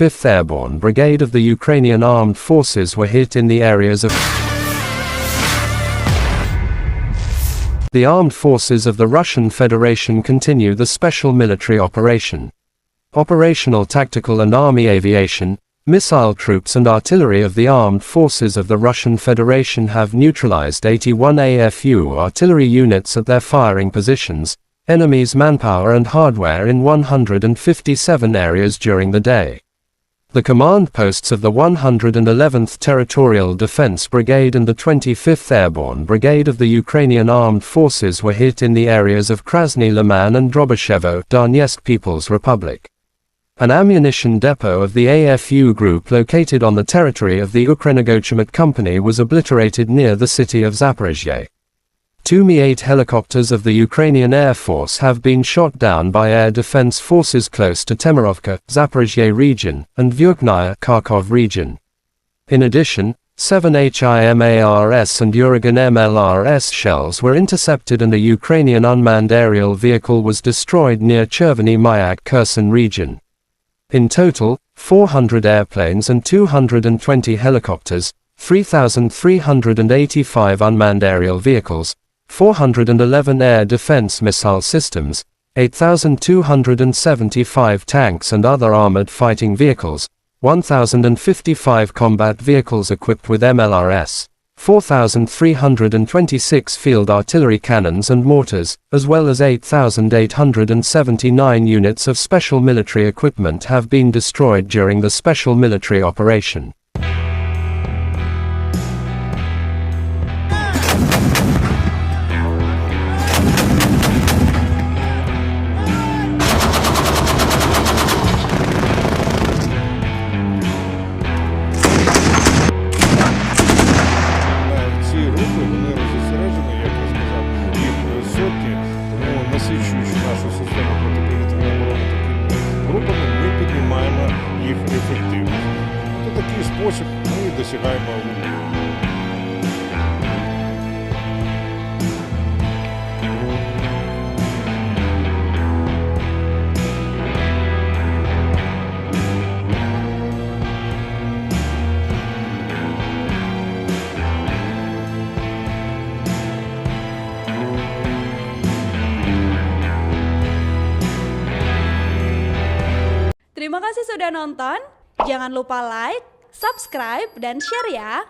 25th Airborne Brigade of the Ukrainian Armed Forces were hit in the areas of the armed forces of the Russian Federation continue the special military operation. Operational tactical and army aviation, missile troops and artillery of the armed forces of the Russian Federation have neutralized 81 AFU artillery units at their firing positions, enemy's manpower and hardware in 157 areas during the day. The command posts of the 111th Territorial Defense Brigade and the 25th Airborne Brigade of the Ukrainian Armed Forces were hit in the areas of Krasny Liman and Drobyshevo, Donetsk People's Republic. An ammunition depot of the AFU group located on the territory of the Ukrenergochimit Company was obliterated near the city of Zaporizhzhia. 2 Mi-8 helicopters of the Ukrainian Air Force have been shot down by air defense forces close to Temurovka, Zaporizhzhia region, and Vyukhnaya, Kharkov region. In addition, 7 HIMARS and Uragan MLRS shells were intercepted and a Ukrainian unmanned aerial vehicle was destroyed near Chervony Mayak, Kherson region. In total, 400 airplanes and 220 helicopters, 3,385 unmanned aerial vehicles, 411 air defense missile systems, 8,275 tanks and other armored fighting vehicles, 1,055 combat vehicles equipped with MLRS, 4,326 field artillery cannons and mortars, as well as 8,879 units of special military equipment have been destroyed during the special military operation. Насичуючи нашу систему протиповітряної оборони такими групами, ми піднімаємо їх ефективність. У такий спосіб ми досягаємо успіху. Terima kasih sudah nonton. Jangan lupa like, subscribe, dan share ya.